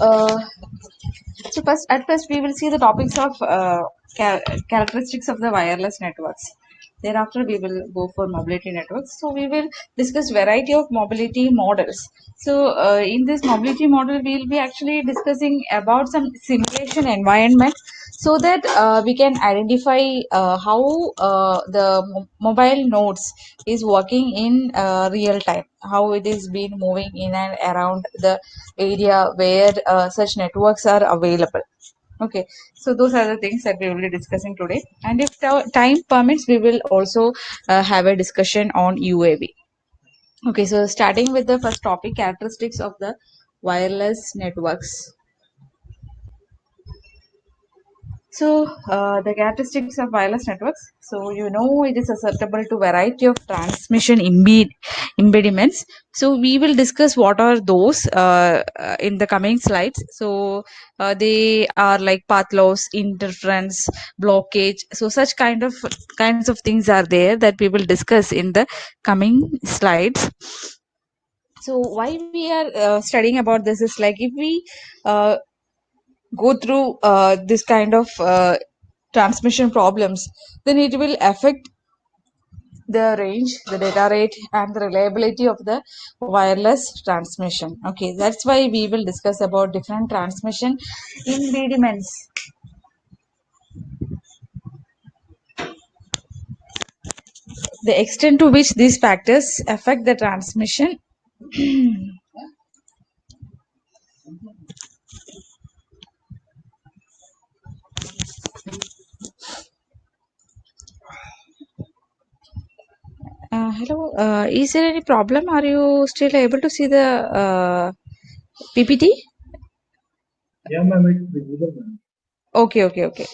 uh, at first we will see the topics of characteristics of the wireless networks. Thereafter, we will go for mobility networks. So we will discuss variety of mobility models. So in this mobility model, we will be actually discussing about some simulation environment so that we can identify how mobile nodes is working in real time, how it is being moving in and around the area where such networks are available. Okay, so those are the things that we will be discussing today, and if time permits, we will also have a discussion on UAV. Okay, so starting with the first topic, characteristics of the wireless networks. So the characteristics of wireless networks. So it is susceptible to variety of transmission impediments. So we will discuss what are those in the coming slides. So they are like path loss, interference, blockage. So such kinds of things are there that we will discuss in the coming slides. So why we are studying about this is like if we uh, go through this kind of transmission problems, then it will affect the range, the data rate, and the reliability of the wireless transmission. Okay, that's why we will discuss about different transmission impediments. The extent to which these factors affect the transmission. Hello, is there any problem? Are you still able to see the PPT? Yeah, ma'am, it's visible, ma'am. Okay.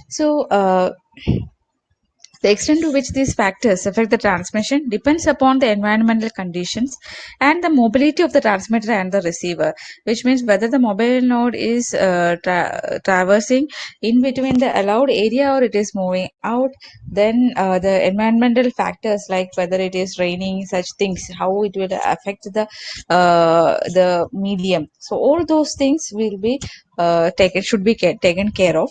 So, the extent to which these factors affect the transmission depends upon the environmental conditions and the mobility of the transmitter and the receiver, which means whether the mobile node is traversing in between the allowed area or it is moving out. Then the environmental factors like whether it is raining, such things, how it will affect the medium. So all those things will be should be taken care of.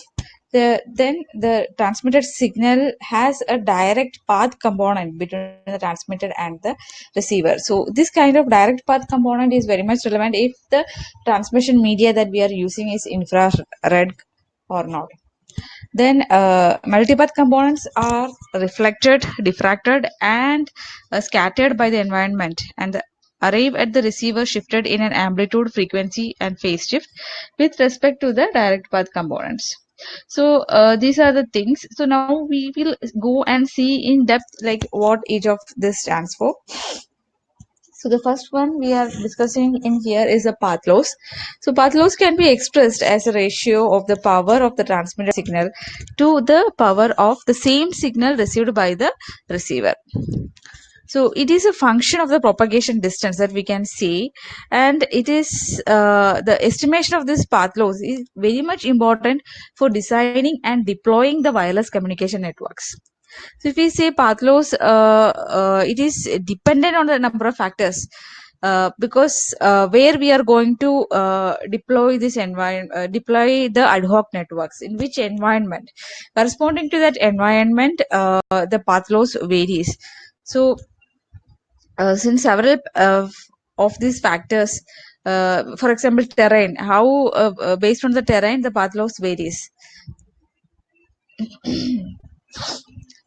Then the transmitted signal has a direct path component between the transmitter and the receiver. So this kind of direct path component is very much relevant if the transmission media that we are using is infrared or not. Then multipath components are reflected, diffracted, and scattered by the environment and arrive at the receiver shifted in an amplitude, frequency, and phase shift with respect to the direct path components. So these are the things. So now we will go and see in depth like what each of this stands for. So the first one we are discussing in here is a path loss. So path loss can be expressed as a ratio of the power of the transmitted signal to the power of the same signal received by the receiver. So it is a function of the propagation distance that we can see, and it is the estimation of this path loss is very much important for designing and deploying the wireless communication networks. So if we say path loss, it is dependent on the number of factors. Because where we are going to deploy this environment, deploy the ad hoc networks, in which environment, corresponding to that environment, the path loss varies. So since several of these factors, for example, terrain, how based on the terrain, the path loss varies.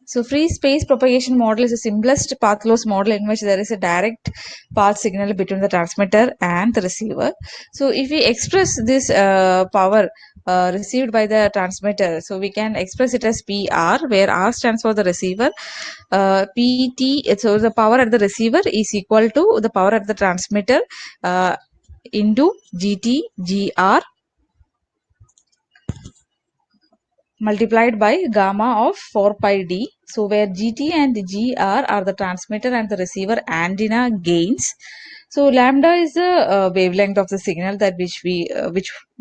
So free space propagation model is the simplest path loss model in which there is a direct path signal between the transmitter and the receiver. So if we express this power received by the transmitter, so we can express it as PR, where R stands for the receiver. PT, so the power at the receiver is equal to the power at the transmitter into GT/GR multiplied by gamma of 4 pi d. So where GT and GR are the transmitter and the receiver antenna gains. So lambda is the wavelength of the signal that which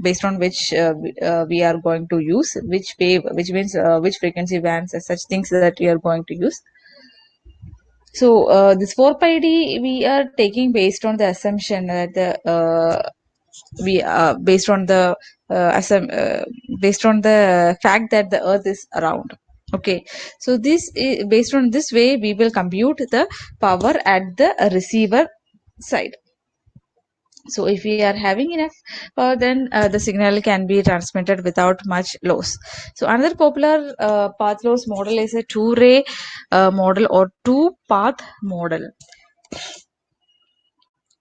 based on which we are going to use, which wave, which means which frequency bands and such things that we are going to use. So this 4 pi d we are taking based on the assumption that we based on the based on the fact that the earth is round. Okay, so based on this way we will compute the power at the receiver side. So if we are having enough power, then the signal can be transmitted without much loss. So another popular path loss model is a two-ray model or two-path model.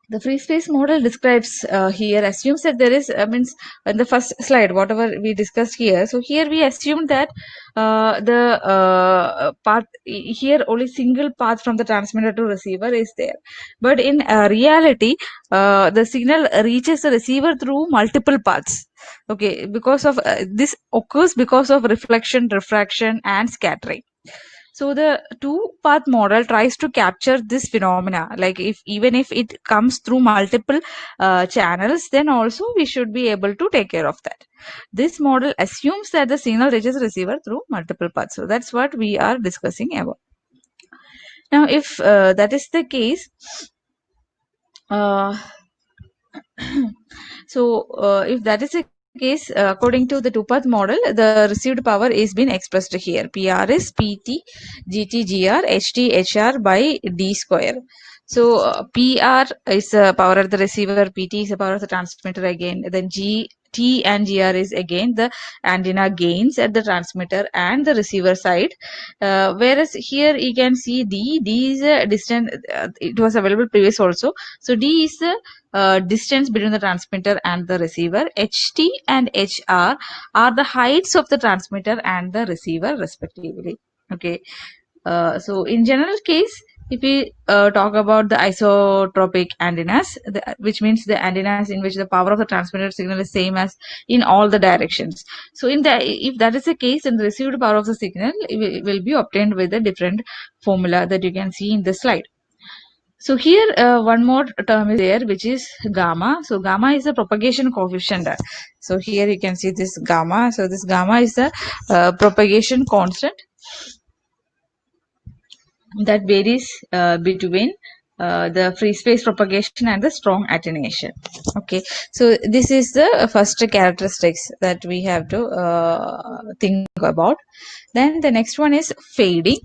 The free space model describes here assumes that there is means in the first slide whatever we discussed here. So here we assume that the path here only single path from the transmitter to receiver is there, but in reality the signal reaches the receiver through multiple paths. Okay, because of this occurs because of reflection, refraction, and scattering. So the two path model tries to capture this phenomena, like if even if it comes through multiple channels, then also we should be able to take care of that. This model assumes that the signal reaches receiver through multiple paths. So that's what we are discussing about. Now if that is the case, uh, if that is the case, according to the two-path model, the received power is being expressed here. PR is PT, GT, GR, HT, HR by D square. So PR is power of the receiver, PT is the power of the transmitter again. Then T and GR is again the antenna gains at the transmitter and the receiver side. Whereas here you can see D is a distance. It was available previous also. So D is the distance between the transmitter and the receiver. HT and HR are the heights of the transmitter and the receiver respectively. Okay. So in general case, if we talk about the isotropic antennas, which means the antennas in which the power of the transmitted signal is same as in all the directions. So if that is the case, then the received power of the signal will be obtained with a different formula that you can see in the slide. So here one more term is there, which is gamma. So gamma is the propagation coefficient. So here you can see this gamma. So this gamma is the propagation constant that varies between the free space propagation and the strong attenuation. Okay, so this is the first characteristics that we have to think about. Then the next one is fading.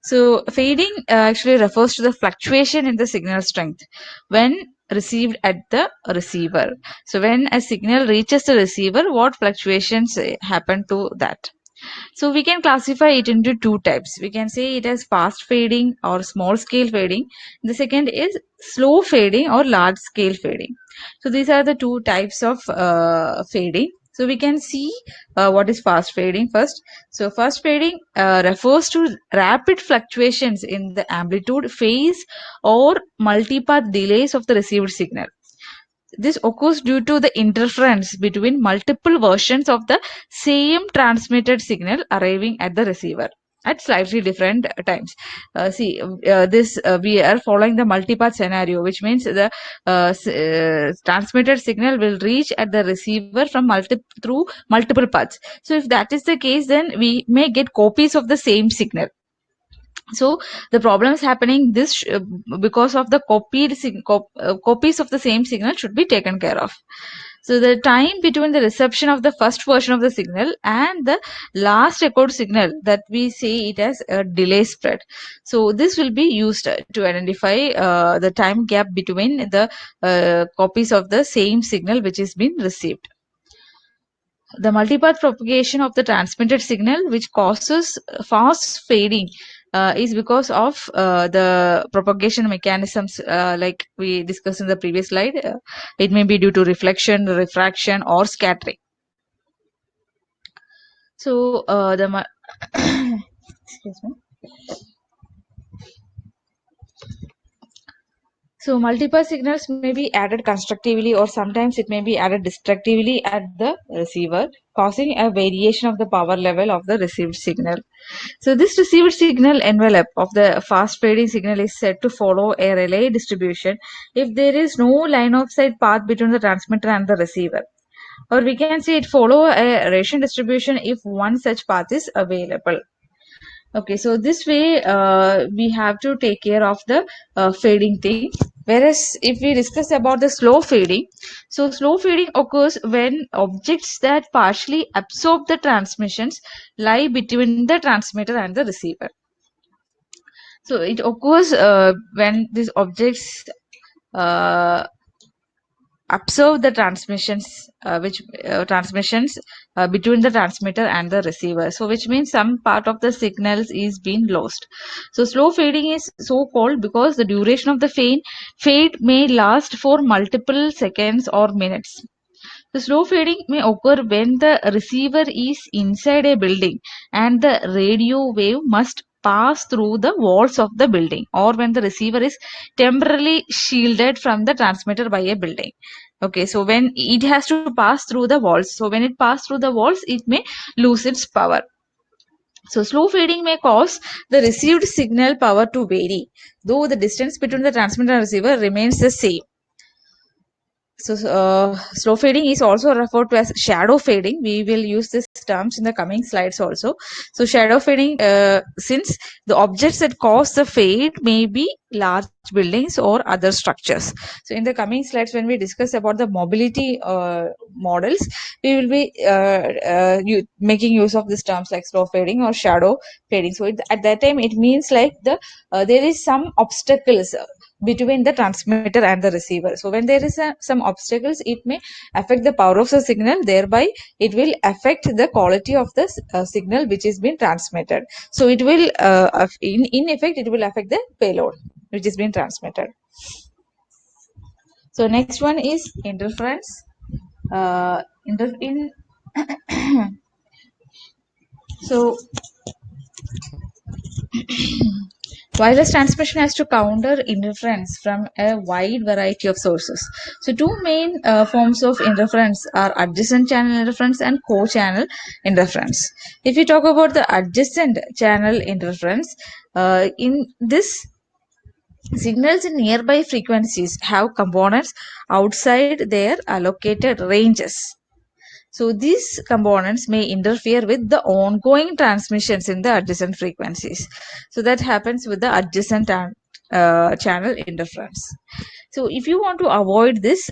So fading actually refers to the fluctuation in the signal strength when received at the receiver. So when a signal reaches the receiver, what fluctuations happen to that? So we can classify it into two types. We can say it as fast fading or small scale fading. The second is slow fading or large scale fading. So these are the two types of fading. So we can see what is fast fading first. So fast fading refers to rapid fluctuations in the amplitude, phase, or multipath delays of the received signal. This occurs due to the interference between multiple versions of the same transmitted signal arriving at the receiver at slightly different times. We are following the multipath scenario, which means the transmitted signal will reach at the receiver from through multiple paths. So if that is the case, then we may get copies of the same signal. So the problem is happening because of the copies of the same signal should be taken care of. So the time between the reception of the first version of the signal and the last echoed signal, that we say it as a delay spread. So this will be used to identify the time gap between the copies of the same signal which is being received. The multipath propagation of the transmitted signal, which causes fast fading, is because of the propagation mechanisms like we discussed in the previous slide. It may be due to reflection, refraction, or scattering. So excuse me. So multipath signals may be added constructively or sometimes it may be added destructively at the receiver, causing a variation of the power level of the received signal. So this received signal envelope of the fast fading signal is said to follow a relay distribution if there is no line of sight path between the transmitter and the receiver. Or we can say it follow a ration distribution if one such path is available. Okay, so this way we have to take care of the fading thing. Whereas if we discuss about the slow fading, so slow fading occurs when objects that partially absorb the transmissions lie between the transmitter and the receiver. So it occurs when these objects uh, observe the transmissions which transmissions between the transmitter and the receiver, so which means some part of the signals is being lost. So slow fading is so called because the duration of the fade may last for multiple seconds or minutes. The slow fading may occur when the receiver is inside a building and the radio wave must pass through the walls of the building, or when the receiver is temporarily shielded from the transmitter by a building. Okay, so when it has to pass through the walls, so when it passes through the walls, it may lose its power. So slow fading may cause the received signal power to vary, though the distance between the transmitter and receiver remains the same. So, slow fading is also referred to as shadow fading. We will use these terms in the coming slides also. So, shadow fading, since the objects that cause the fade may be large buildings or other structures. So, in the coming slides, when we discuss about the mobility models, we will be making use of these terms like slow fading or shadow fading. So, at that time, it means like there is some obstacles between the transmitter and the receiver. So when there is some obstacles, it may affect the power of the signal, thereby it will affect the quality of the signal which is being transmitted. So it will in effect it will affect the payload which is being transmitted. So next one is interference. In so wireless transmission has to counter interference from a wide variety of sources. So, two main forms of interference are adjacent channel interference and co-channel interference. If you talk about the adjacent channel interference, in this signals in nearby frequencies have components outside their allocated ranges. So these components may interfere with the ongoing transmissions in the adjacent frequencies. So that happens with the adjacent channel interference. So if you want to avoid this,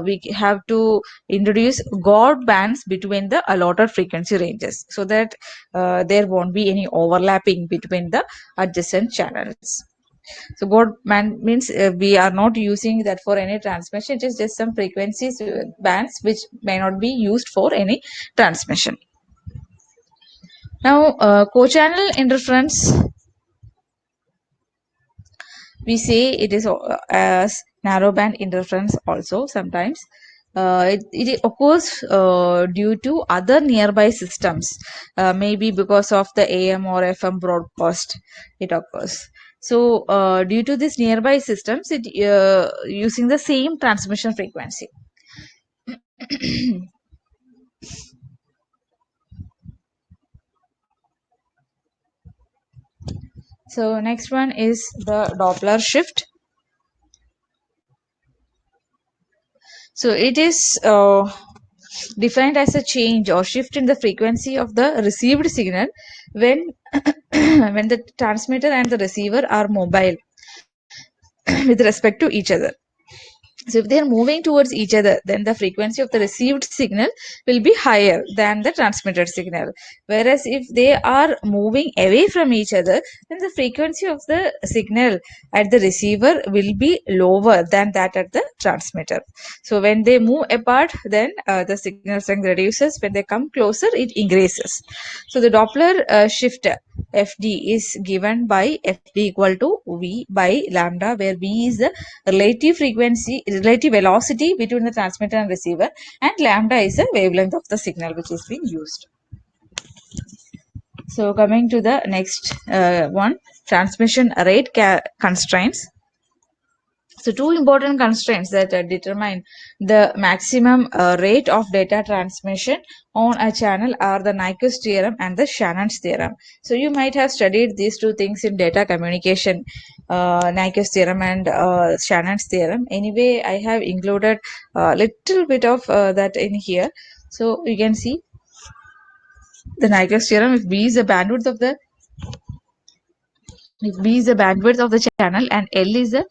we have to introduce God bands between the allotted frequency ranges so that there won't be any overlapping between the adjacent channels. So God band means we are not using that for any transmission. It is just some frequencies bands which may not be used for any transmission. Now, co-channel interference, we say it is as narrowband interference also sometimes. It occurs due to other nearby systems, maybe because of the AM or FM broadcast it occurs. So, due to these nearby systems, it using the same transmission frequency. So, next one is the Doppler shift. So, it is defined as a change or shift in the frequency of the received signal when when the transmitter and the receiver are mobile with respect to each other. So if they are moving towards each other, then the frequency of the received signal will be higher than the transmitted signal. Whereas if they are moving away from each other, then the frequency of the signal at the receiver will be lower than that at the transmitter. So when they move apart, then the signal strength reduces. When they come closer, it increases. So the Doppler shift FD is given by FD equal to V by lambda, where V is the relative velocity between the transmitter and receiver, and lambda is the wavelength of the signal which is being used. So coming to the next one, transmission rate constraints. So two important constraints that determine the maximum rate of data transmission on a channel are the Nyquist theorem and the Shannon's theorem. So you might have studied these two things in data communication, Nyquist theorem and Shannon's theorem. Anyway, I have included a little bit of that in here. So you can see the Nyquist theorem, if B is the bandwidth of the If B is the bandwidth of the channel and L is the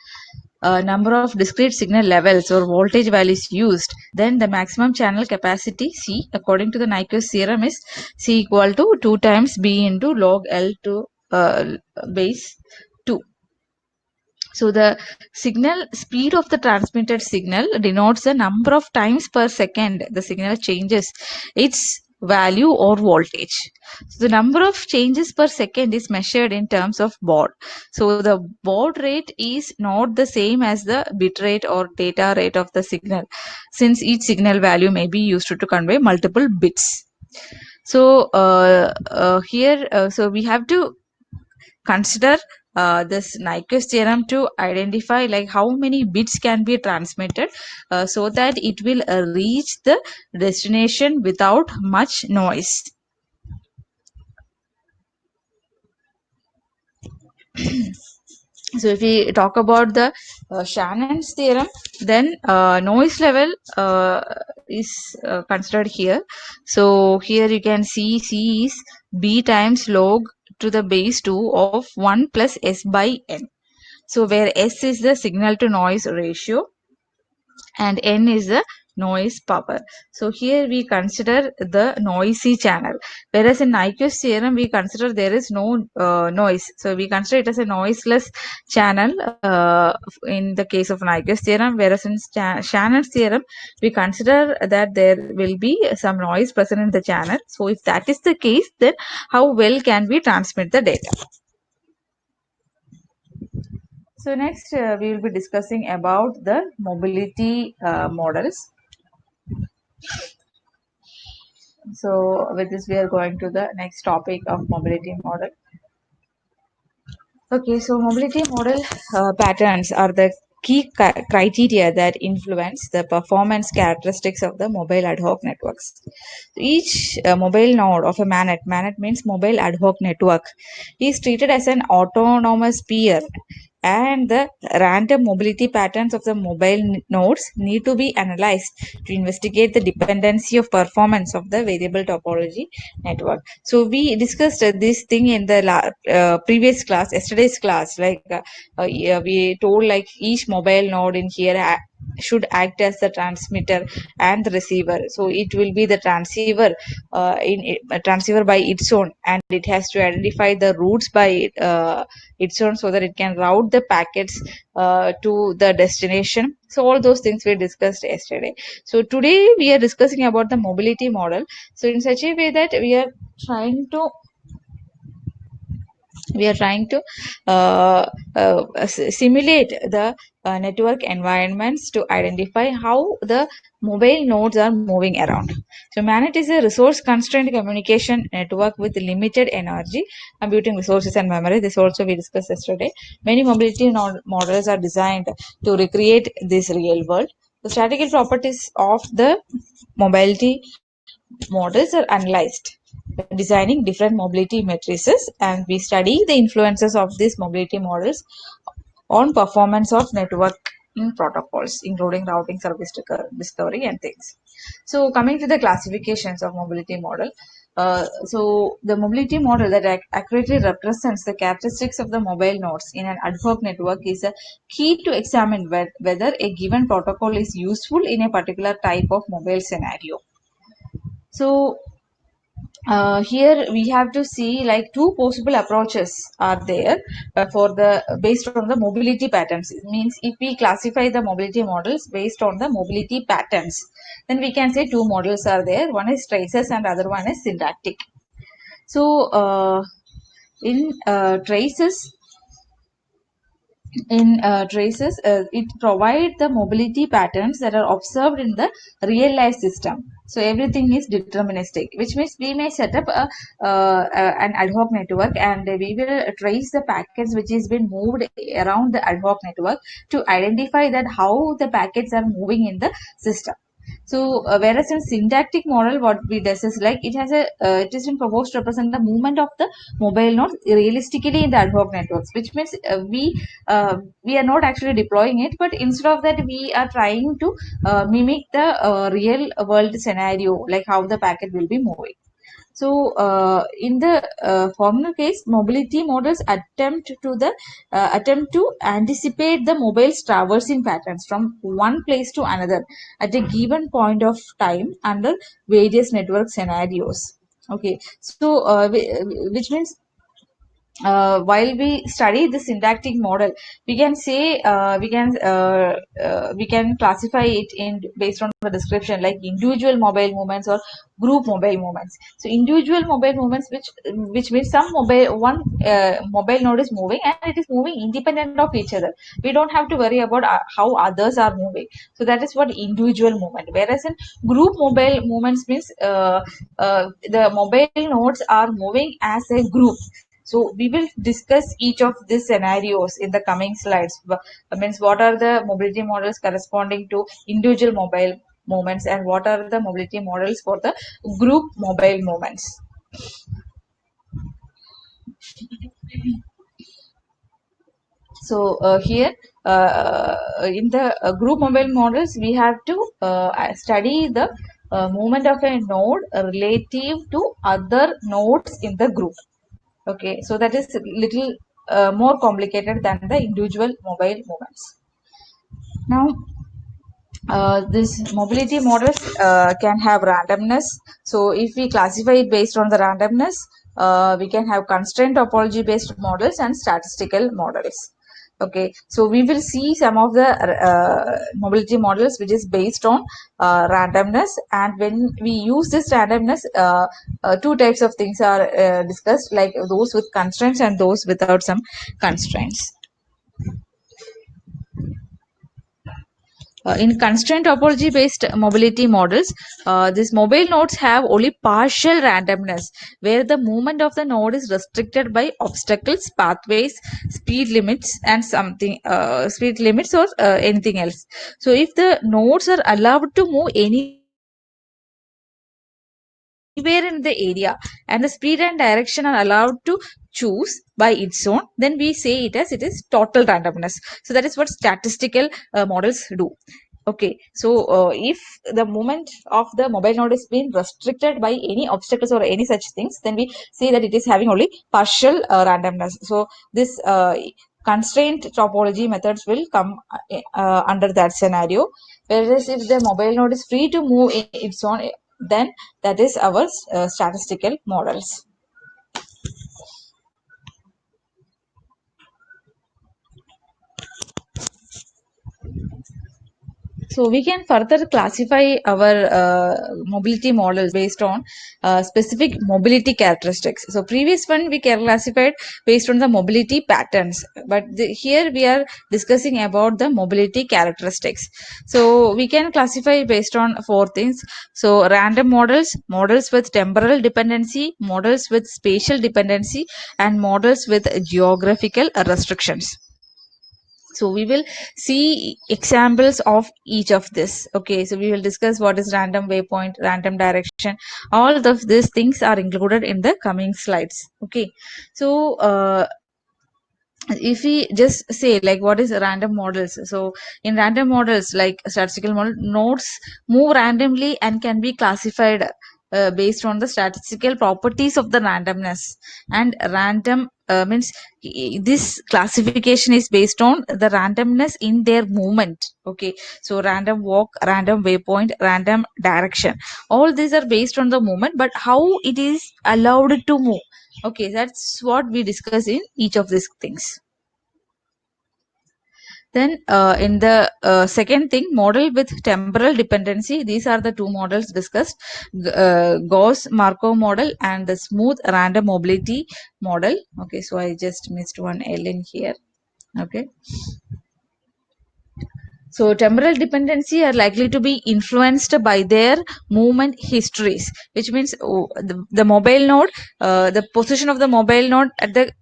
number of discrete signal levels or voltage values used, then the maximum channel capacity C according to the Nyquist theorem is C equal to 2 times B into log L to base 2. So the signal speed of the transmitted signal denotes the number of times per second the signal changes its value or voltage. So the number of changes per second is measured in terms of baud. So the baud rate is not the same as the bit rate or data rate of the signal, since each signal value may be used to convey multiple bits. So so we have to consider this Nyquist theorem to identify like how many bits can be transmitted so that it will reach the destination without much noise. So if we talk about the Shannon's theorem, then noise level is considered here. So here you can see C is B times log to the base 2 of 1 plus S by N. So where S is the signal to noise ratio and N is the noise power. So here we consider the noisy channel, whereas in Nyquist theorem we consider there is no noise. So we consider it as a noiseless channel in the case of Nyquist theorem, whereas in Shannon's theorem we consider that there will be some noise present in the channel. So if that is the case, then how well can we transmit the data? So next we will be discussing about the mobility models. So with this we are going to the next topic of mobility model. Okay, so mobility model patterns are the key criteria that influence the performance characteristics of the mobile ad hoc networks. Each mobile node of a MANET means mobile ad hoc network, is treated as an autonomous peer, and the random mobility patterns of the mobile nodes need to be analyzed to investigate the dependency of performance of the variable topology network. So we discussed this thing in the previous class, yesterday's class. Yeah, we told like each mobile node in here should act as the transmitter and the receiver. So it will be the transceiver a transceiver by its own, and it has to identify the routes by its own so that it can route the packets to the destination. So all those things we discussed yesterday. So today we are discussing about the mobility model. So in such a way that we are trying to simulate the network environments to identify how the mobile nodes are moving around. So MANET is a resource constrained communication network with limited energy, computing resources and memory. This also we discussed yesterday. Many mobility models are designed to recreate this real world. The statistical properties of the mobility models are analyzed, designing different mobility matrices, and we study the influences of these mobility models on performance of networking protocols, including routing, service discovery, and things. So coming to the classifications of mobility model. So the mobility model that accurately represents the characteristics of the mobile nodes in an ad hoc network is a key to examine whether a given protocol is useful in a particular type of mobile scenario. So here we have to see like two possible approaches are there for the based on the mobility patterns. It means if we classify the mobility models based on the mobility patterns, then we can say two models are there. One is traces and other one is syntactic. So in traces, it provides the mobility patterns that are observed in the real life system. So everything is deterministic, which means we may set up an ad hoc network, and we will trace the packets which has been moved around the ad hoc network to identify that how the packets are moving in the system. So whereas in syntactic model, what we does is like it is been proposed to represent the movement of the mobile nodes realistically in the ad hoc networks, which means we are not actually deploying it, but instead of that we are trying to mimic the real world scenario, like how the packet will be moving. So in the former case, mobility models attempt to anticipate the mobile's traversing patterns from one place to another at a given point of time under various network scenarios. Okay, so which means while we study the syntactic model, we can say we can classify it in based on the description, like individual mobile movements or group mobile movements. So individual mobile movements, which means some mobile node is moving and it is moving independent of each other. We don't have to worry about how others are moving. So that is what individual movement. Whereas in group mobile movements means the mobile nodes are moving as a group. So we will discuss each of these scenarios in the coming slides. Means what are the mobility models corresponding to individual mobile movements and what are the mobility models for the group mobile movements. So here in the group mobile models, we have to study the movement of a node relative to other nodes in the group. Okay, so that is little more complicated than the individual mobile movements. Now, this mobility models can have randomness. So if we classify it based on the randomness, we can have constraint topology based models and statistical models. Okay, so we will see some of the mobility models which is based on randomness, and when we use this randomness, two types of things are discussed, like those with constraints and those without some constraints. In constraint topology based mobility models, these mobile nodes have only partial randomness, where the movement of the node is restricted by obstacles, pathways, speed limits, and speed limits or anything else. So if the nodes are allowed to move anywhere in the area and the speed and direction are allowed to choose by its own, then we say it is total randomness. So that is what statistical models do. Okay, so if the movement of the mobile node is being restricted by any obstacles or any such things, then we say that it is having only partial randomness. So this constraint topology methods will come under that scenario. Whereas if the mobile node is free to move in its own, then that is our statistical models. So we can further classify our mobility models based on specific mobility characteristics. So previous one we classified based on the mobility patterns, but here we are discussing about the mobility characteristics. So we can classify based on four things. So random models, models with temporal dependency, models with spatial dependency, and models with geographical restrictions. So we will see examples of each of this. Okay, so we will discuss what is random waypoint, random direction. All of these things are included in the coming slides. Okay, so if we just say like what is random models, so in random models like statistical model, nodes move randomly and can be classified based on the statistical properties of the randomness. And random means this classification is based on the randomness in their movement. Okay, so random walk, random waypoint, random direction, all these are based on the movement, but how it is allowed to move. Okay, that's what we discuss in each of these things. Then in the second thing, model with temporal dependency, these are the two models discussed, Gauss-Markov model and the smooth random mobility model. Okay, so I just missed one L in here. Okay. So temporal dependency are likely to be influenced by their movement histories, which means the mobile node, the position of the mobile node at the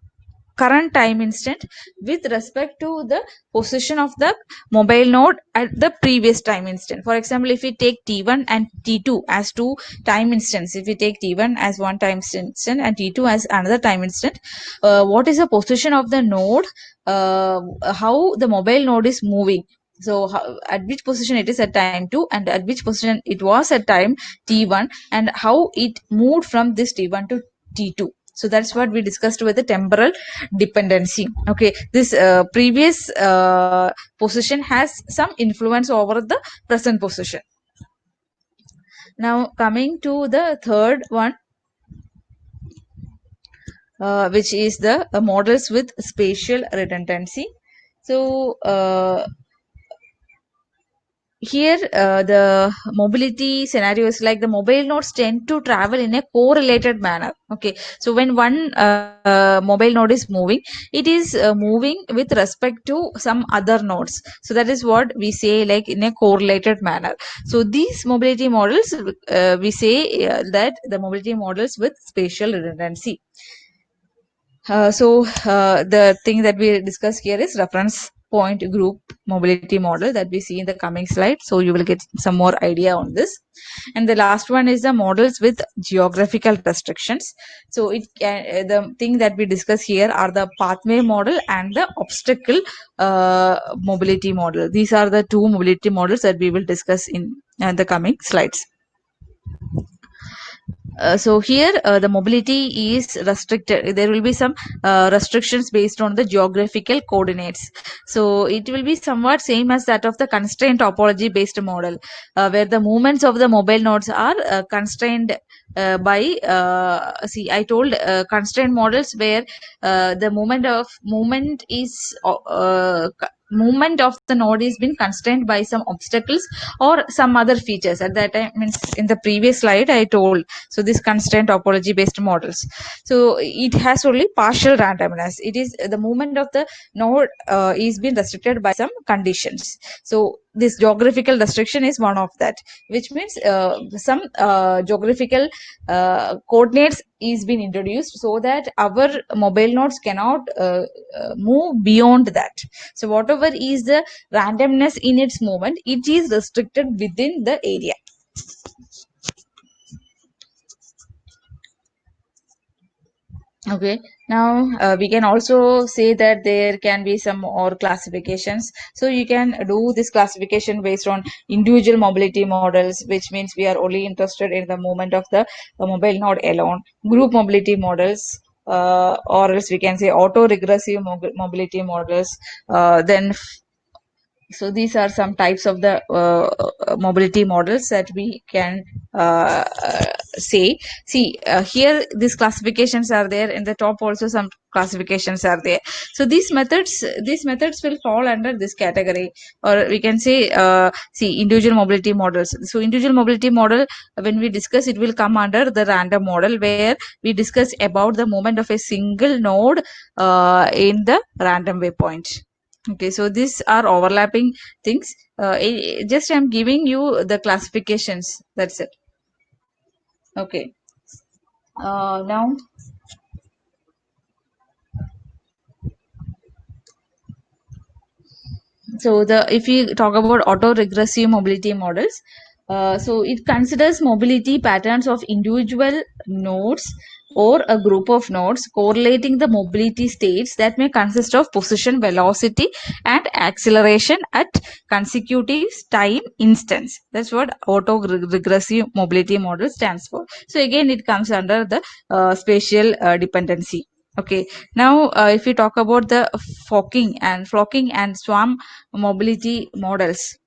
current time instant with respect to the position of the mobile node at the previous time instant. For example, if we take T1 and T2 as two time instants, if we take T1 as one time instant and T2 as another time instant, what is the position of the node, how the mobile node is moving. So at which position it is at time 2 and at which position it was at time t1, and how it moved from this t1 to t2. So that's what we discussed with the temporal dependency. Okay, this previous position has some influence over the present position. Now coming to the third one, which is the models with spatial redundancy. So here the mobility scenario is like the mobile nodes tend to travel in a correlated manner. Okay, so when one mobile node is moving, it is moving with respect to some other nodes. So that is what we say, like in a correlated manner. So these mobility models, we say that the mobility models with spatial redundancy. The thing that we discuss here is reference point group mobility model that we see in the coming slide. So you will get some more idea on this. And the last one is the models with geographical restrictions. So it can, the thing that we discuss here are the pathway model and the obstacle mobility model. These are the two mobility models that we will discuss in the coming slides. So here the mobility is restricted. There will be some restrictions based on the geographical coordinates. So it will be somewhat same as that of the constraint topology based model, where the movements of the mobile nodes are constrained by I told constraint models where the movement of the node is been constrained by some obstacles or some other features. At that time, means in the previous slide I told. So this constraint topology based models, so it has only partial randomness. It is the movement of the node is being restricted by some conditions. So this geographical restriction is one of that, which means some geographical coordinates is being introduced so that our mobile nodes cannot move beyond that. So whatever is the randomness in its movement, it is restricted within the area. Okay, now we can also say that there can be some more classifications. So you can do this classification based on individual mobility models, which means we are only interested in the movement of the mobile node alone. Group mobility models, or else we can say auto-regressive mobility models. So these are some types of the mobility models that we can say. See here these classifications are there. In the top also some classifications are there. So these methods will fall under this category, or we can say see individual mobility models. So individual mobility model, when we discuss, it will come under the random model, where we discuss about the movement of a single node in the random waypoint. Okay, so these are overlapping things. Just I'm giving you the classifications. That's it. Okay. Now, so if we talk about auto-regressive mobility models, so it considers mobility patterns of individual nodes or a group of nodes, correlating the mobility states that may consist of position, velocity, and acceleration at consecutive time instants. That's what auto-regressive mobility model stands for. So again, it comes under the spatial dependency. Okay, now if we talk about the flocking and swarm mobility models.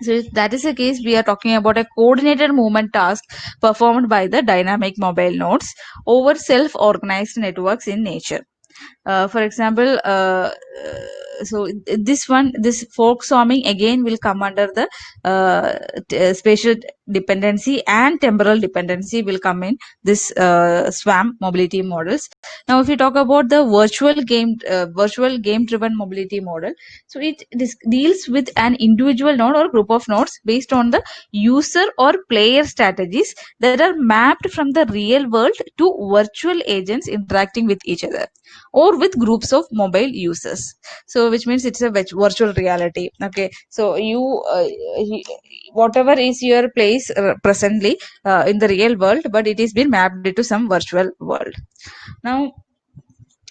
So if that is the case, we are talking about a coordinated movement task performed by the dynamic mobile nodes over self-organized networks in nature. For example, this folk swarming again will come under the spatial dependency, and temporal dependency will come in this swarm mobility models. Now if we talk about the virtual game driven mobility model, so it deals with an individual node or group of nodes based on the user or player strategies that are mapped from the real world to virtual agents interacting with each other or with groups of mobile users. So which means it's a virtual reality. Okay, so whatever is your place presently in the real world, but it is been mapped into some virtual world. Now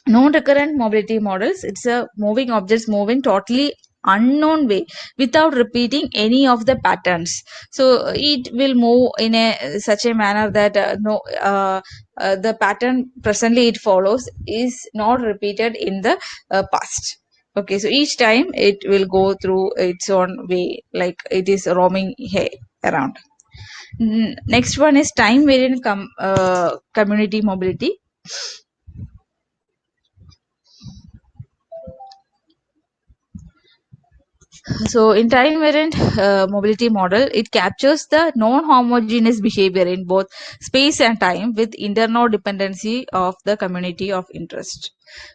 non-recurrent mobility models, it's a moving objects moving totally unknown way without repeating any of the patterns. So it will move in a such a manner that no the pattern presently it follows is not repeated in the past. Okay, so each time it will go through its own way, like it is roaming around. Next one is time variant community mobility. So in time variant mobility model, it captures the non-homogeneous behavior in both space and time with internal dependency of the community of interest.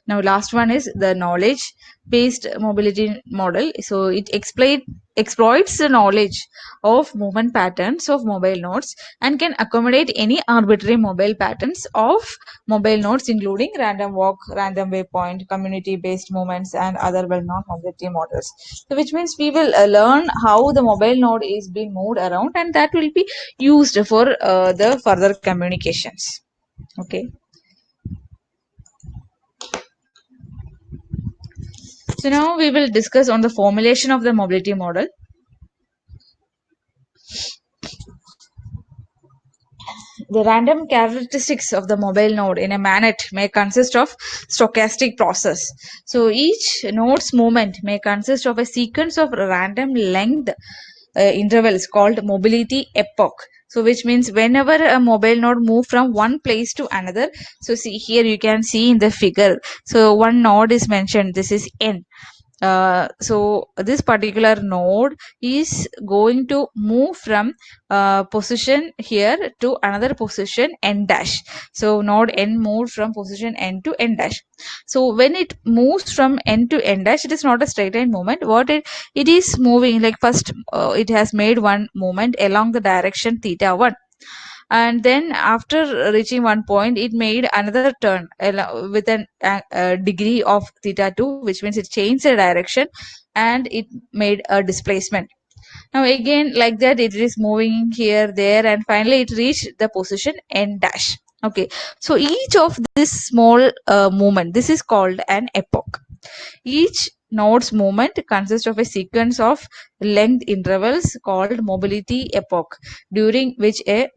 Now last one is the knowledge based mobility model. So it exploits the knowledge of movement patterns of mobile nodes and can accommodate any arbitrary mobile patterns of mobile nodes, including random walk, random waypoint, community based movements, and other well known mobility models. So which means we will learn how the mobile node is being moved around, and that will be used for the further communications. Okay. So now we will discuss on the formulation of the mobility model. The random characteristics of the mobile node in a MANET may consist of stochastic process. So each node's movement may consist of a sequence of random length intervals called mobility epoch. So which means whenever a mobile node move from one place to another, so see here you can see in the figure, so one node is mentioned, this is n. So this particular node is going to move from position here to another position n dash. So node n moved from position n to n dash. So when it moves from n to n dash, it is not a straight line movement. What it is moving, like first it has made one movement along the direction theta 1, and then after reaching one point it made another turn with a degree of theta 2, which means it changed the direction and it made a displacement. Now again like that it is moving here there and finally it reached the position n dash. Okay, so each of this small movement, this is called an epoch. Each node's movement consists of a sequence of length intervals called mobility epoch, during which a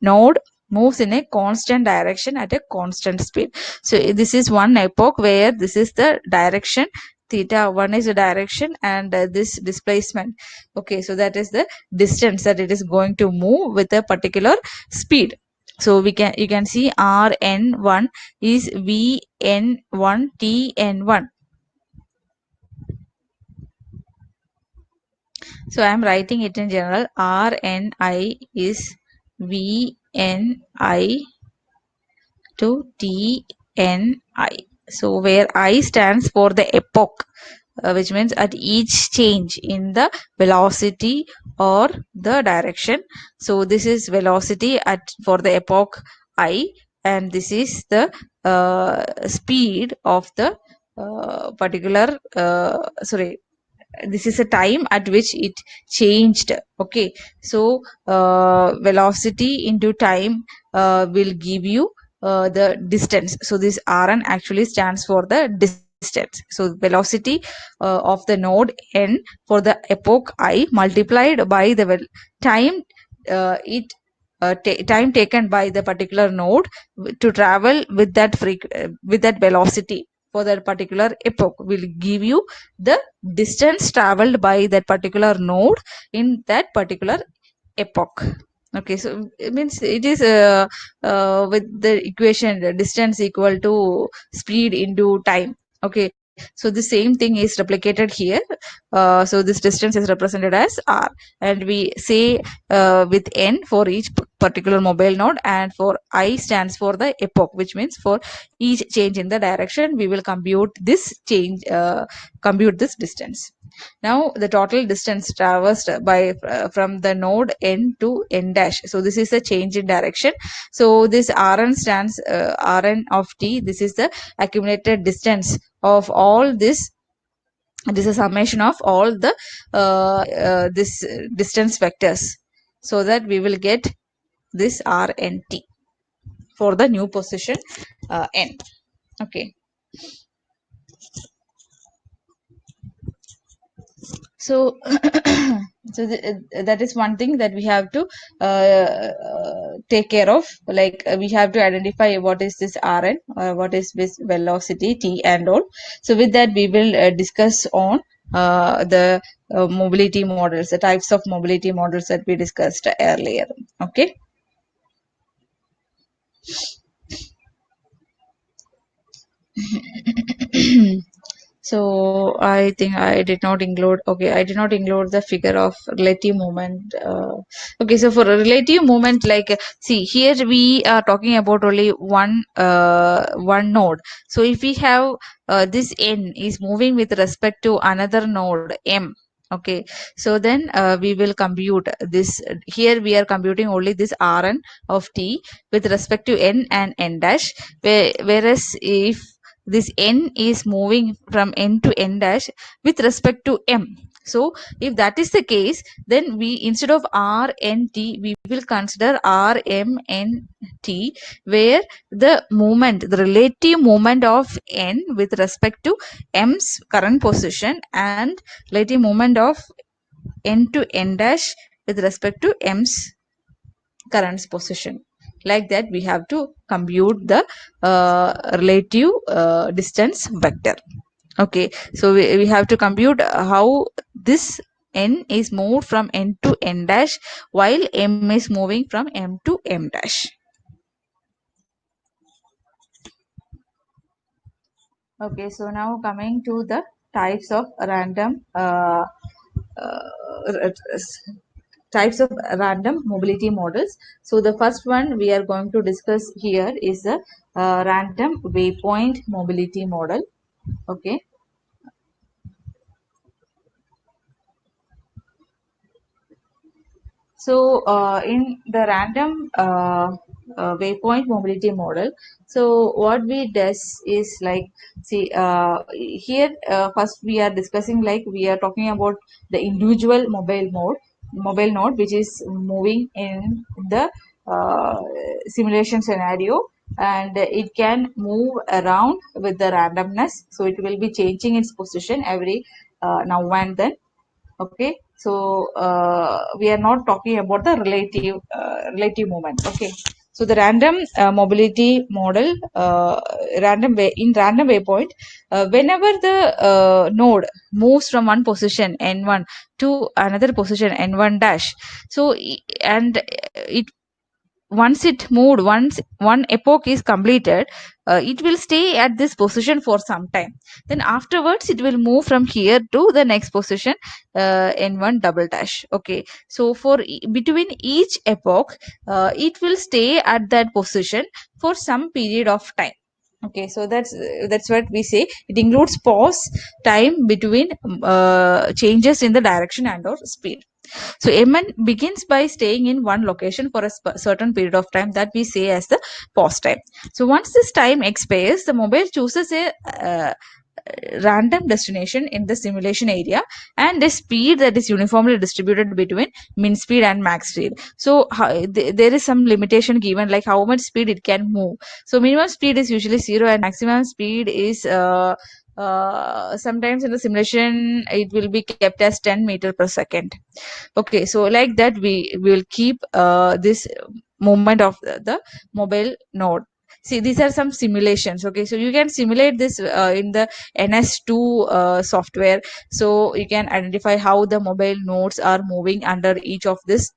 node moves in a constant direction at a constant speed. So this is one epoch where this is the direction, theta 1 is the direction, and this displacement. Okay, so that is the distance that it is going to move with a particular speed. So you can see Rn1 is Vn1 Tn1. So I am writing it in general. Rni is Vni to Tni. So where I stands for the epoch, which means at each change in the velocity or the direction. So this is velocity at for the epoch I, and this is the speed of the particular sorry, this is a time at which it changed. Okay, so velocity into time will give you the distance. So this Rn actually stands for the distance. So velocity of the node n for the epoch I multiplied by the time it time taken by the particular node to travel with that with that velocity for that particular epoch will give you the distance traveled by that particular node in that particular epoch. Okay, so it means it is with the equation the distance equal to speed into time. Okay, so the same thing is replicated here. So this distance is represented as r, and we say with n for each particular mobile node, and for I stands for the epoch, which means for each change in the direction we will compute this change, compute this distance. Now the total distance traversed by from the node n to n dash. So this is a change in direction. So this Rn stands Rn of t. This is the accumulated distance of all this. This is a summation of all the this distance vectors, so that we will get this Rnt for the new position n. Okay. So that is one thing that we have to take care of, like we have to identify what is this Rn, what is this velocity T and all. So with that we will discuss on the mobility models, the types of mobility models that we discussed earlier. Okay. So I think I did not include, okay, I did not include the figure of relative movement. Okay, so for a relative movement, like see here we are talking about only one node. So if we have this n is moving with respect to another node m. Okay, so then we will compute this. Here we are computing only this Rn of t with respect to n and n dash, whereas if this n is moving from n to n dash with respect to m. So if that is the case, then we, instead of r n t, we will consider r m n t, where the movement, the relative movement of n with respect to m's current position and relative movement of n to n dash with respect to m's current position. Like that we have to compute the relative distance vector. Okay, so we have to compute how this n is moved from n to n dash while m is moving from m to m dash. Okay, so now coming to the types of random types of random mobility models. So the first one we are going to discuss here is the random waypoint mobility model. Okay. So in the random waypoint mobility model, so what we does is like, see here first we are discussing, like we are talking about the individual mobile node which is moving in the simulation scenario, and it can move around with the randomness, so it will be changing its position every now and then. Okay, so we are not talking about the relative movement. Okay, so the random mobility model, random way in random waypoint, whenever the node moves from one position n1 to another position n1 dash, so and it, once it moved, once one epoch is completed, it will stay at this position for some time. Then afterwards it will move from here to the next position, n1 double dash. Okay, so for between each epoch, it will stay at that position for some period of time. Okay, so that's what we say. It includes pause time between changes in the direction and or speed. So Mn begins by staying in one location for a certain period of time that we say as the pause time. So once this time expires, the mobile chooses a random destination in the simulation area and a speed that is uniformly distributed between min speed and max speed. So there is some limitation given, like how much speed it can move. So minimum speed is usually 0 and maximum speed is sometimes in the simulation it will be kept as 10 meter per second. Okay, so like that we will keep this movement of the mobile node. See, these are some simulations. Okay, so you can simulate this in the ns2 software, so you can identify how the mobile nodes are moving under each of this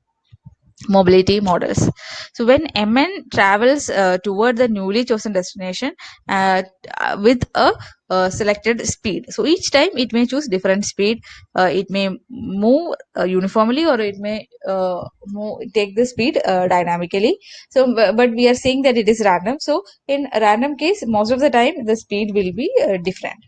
mobility models. So when mn travels toward the newly chosen destination with a selected speed, so each time it may choose different speed. It may move uniformly, or it may take the speed dynamically. So but we are saying that it is random, so in a random case most of the time the speed will be different.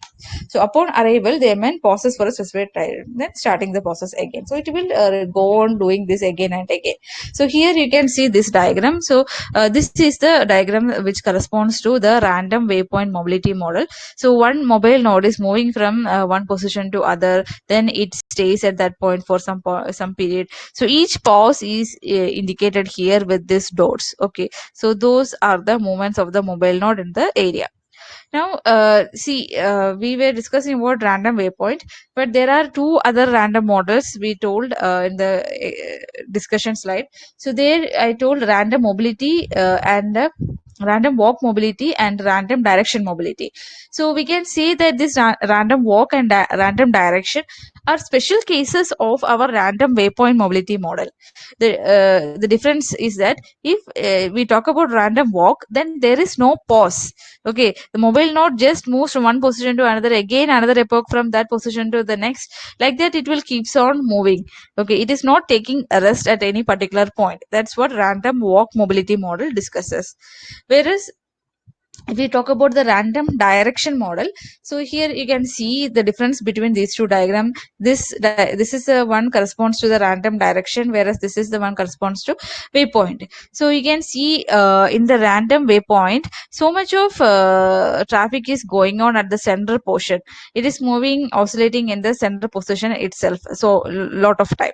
So upon arrival, the MN pauses for a specified time, then starting the process again. So it will go on doing this again and again. So here you can see this diagram. So this is the diagram which corresponds to the random waypoint mobility model. So one mobile node is moving from one position to other, then it stays at that point for some period. So each pause is indicated here with these dots. Okay, so those are the movements of the mobile node in the area. Now, see, we were discussing about random waypoint, but there are two other random models we told in the discussion slide. So there, I told random mobility and random walk mobility and random direction mobility. So we can say that this random walk and random direction are special cases of our random waypoint mobility model. The difference is that if we talk about random walk, then there is no pause. Okay, the mobile node just moves from one position to another, again another epoch from that position to the next. Like that, it will keeps on moving. Okay, it is not taking a rest at any particular point. That's what random walk mobility model discusses. Whereas if we talk about the random direction model, so here you can see the difference between these two diagram. This is the one corresponds to the random direction, whereas this is the one corresponds to waypoint. So you can see in the random waypoint, so much of traffic is going on at the center portion. It is moving, oscillating in the center position itself, so lot of time.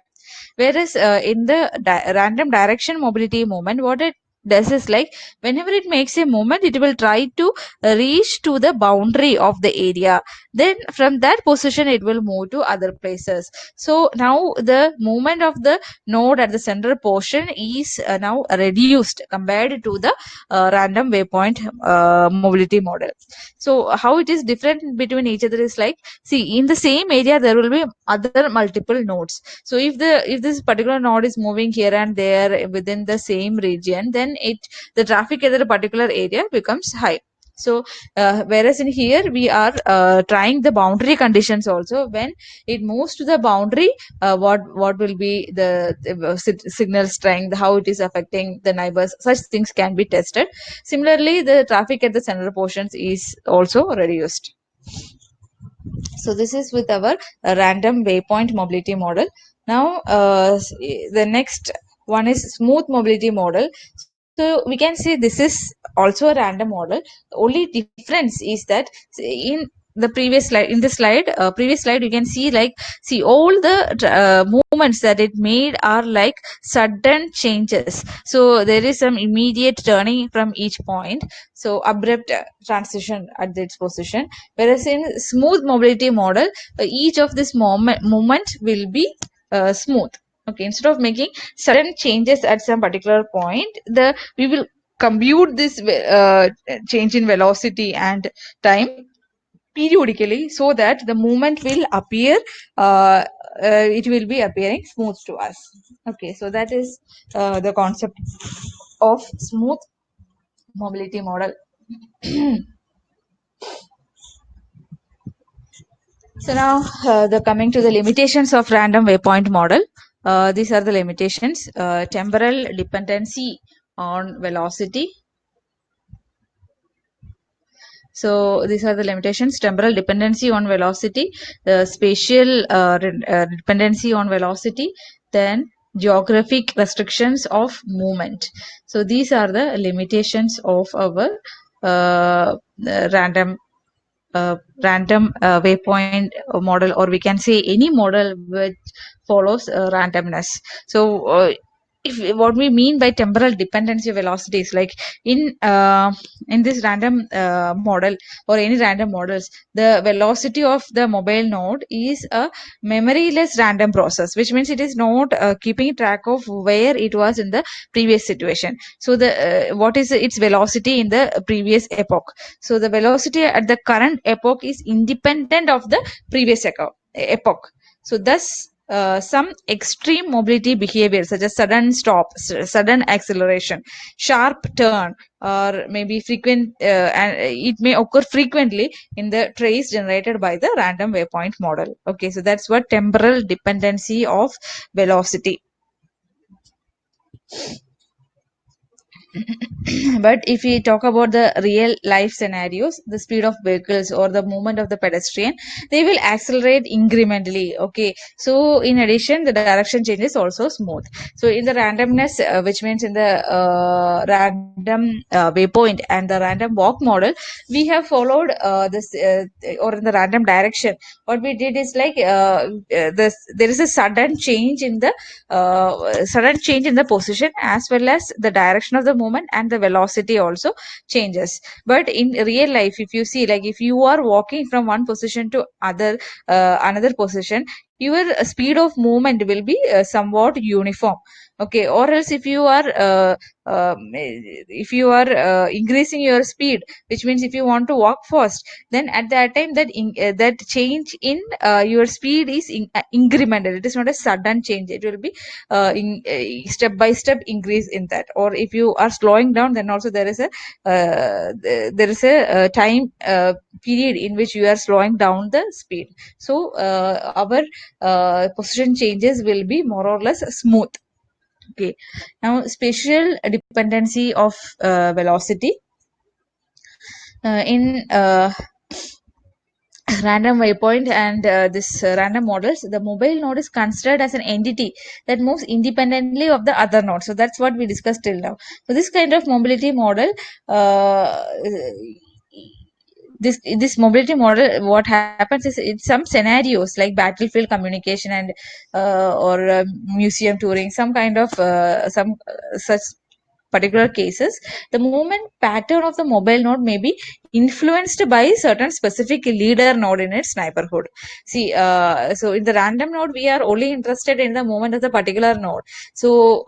Whereas in the random direction mobility movement, what it does is like whenever it makes a movement, it will try to reach to the boundary of the area. Then from that position, it will move to other places. So now the movement of the node at the center portion is now reduced compared to the random waypoint mobility model. So how it is different between each other is like, see, in the same area there will be other multiple nodes. So if this particular node is moving here and there within the same region, then the traffic at a particular area becomes high. So whereas in here we are trying the boundary conditions also. When it moves to the boundary, what will be the signal strength, how it is affecting the neighbors, such things can be tested. Similarly, the traffic at the center portions is also reduced. So this is with our random waypoint mobility model. Now the next one is smooth mobility model. So we can say this is also a random model. The only difference is that in the previous slide, in the slide, previous slide, you can see like, see, all the movements that it made are like sudden changes. So there is some immediate turning from each point. So abrupt transition at its position. Whereas in smooth mobility model, each of this movement will be smooth. Okay, instead of making sudden changes at some particular point, we will compute this change in velocity and time periodically, so that the movement will appear, it will be appearing smooth to us. Okay, so that is the concept of smooth mobility model. So now the coming to the limitations of random waypoint model. These are the limitations: temporal dependency on velocity. So these are the limitations: temporal dependency on velocity, spatial dependency on velocity, then geographic restrictions of movement. So these are the limitations of our random waypoint model, or we can say any model which follows randomness. So if what we mean by temporal dependency of velocity is like, in this random model or any random models, the velocity of the mobile node is a memoryless random process, which means it is not keeping track of where it was in the previous situation. So the what is its velocity in the previous epoch. So the velocity at the current epoch is independent of the previous epoch. So thus some extreme mobility behavior such as sudden stop, sudden acceleration, sharp turn, or maybe frequent, and it may occur frequently in the trace generated by the random waypoint model. Okay, so that's what temporal dependency of velocity. But if we talk about the real life scenarios, the speed of vehicles or the movement of the pedestrian, they will accelerate incrementally. Okay, so in addition, the direction change is also smooth. So in the randomness, which means in the random waypoint and the random walk model, we have followed this, or in the random direction, what we did is like, there is a sudden change in the position as well as the direction of the movement and the velocity also changes. But in real life, if you see, like if you are walking from one position to another position, your speed of movement will be somewhat uniform. Okay, or else if you are increasing your speed, which means if you want to walk fast, then at that time that change in your speed is incremental. It is not a sudden change. It will be step by step increase in that. Or if you are slowing down, then also there is a time period in which you are slowing down the speed. So our position changes will be more or less smooth. Okay, now spatial dependency of velocity in random waypoint and this random models, the mobile node is considered as an entity that moves independently of the other node. So that's what we discussed till now. So this kind of mobility model, this mobility model, what happens is in some scenarios like battlefield communication and or museum touring, some kind of some such particular cases, the movement pattern of the mobile node may be influenced by certain specific leader node in its neighborhood. See, so in the random node, we are only interested in the movement of the particular node. So,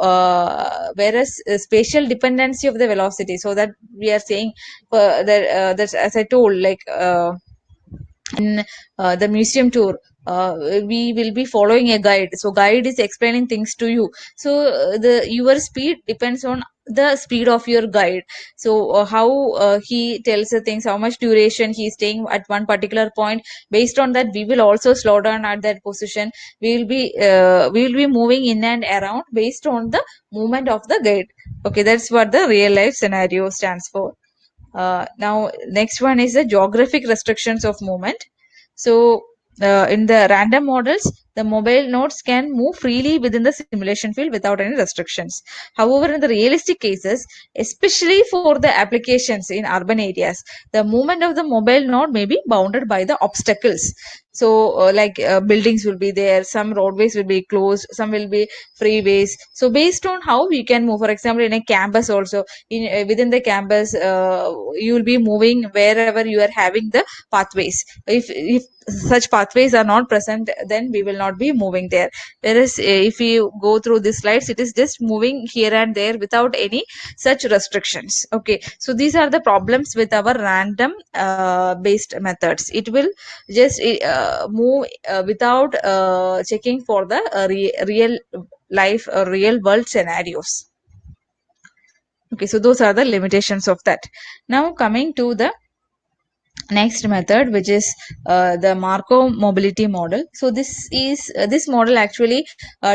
whereas spatial dependency of the velocity, so that we are saying that's as I told, like in the museum tour, we will be following a guide. So guide is explaining things to you. So your speed depends on the speed of your guide. So how he tells the things, how much duration he is staying at one particular point. Based on that, we will also slow down at that position. We will be moving in and around based on the movement of the guide. Okay, that's what the real life scenario stands for. Now, next one is the geographic restrictions of movement. So, in the random models, the mobile nodes can move freely within the simulation field without any restrictions. However, in the realistic cases, especially for the applications in urban areas, the movement of the mobile node may be bounded by the obstacles. So, buildings will be there, some roadways will be closed, some will be freeways. So, based on how we can move, for example, in a campus also, within the campus, you will be moving wherever you are having the pathways. If such pathways are not present, then we will not be moving there. Whereas if you go through these slides, it is just moving here and there without any such restrictions. Okay, so these are the problems with our random based methods. It will just move without checking for the real life or real world scenarios. Okay, so those are the limitations of that. Now coming to the next method, which is the Markov mobility model. So this model actually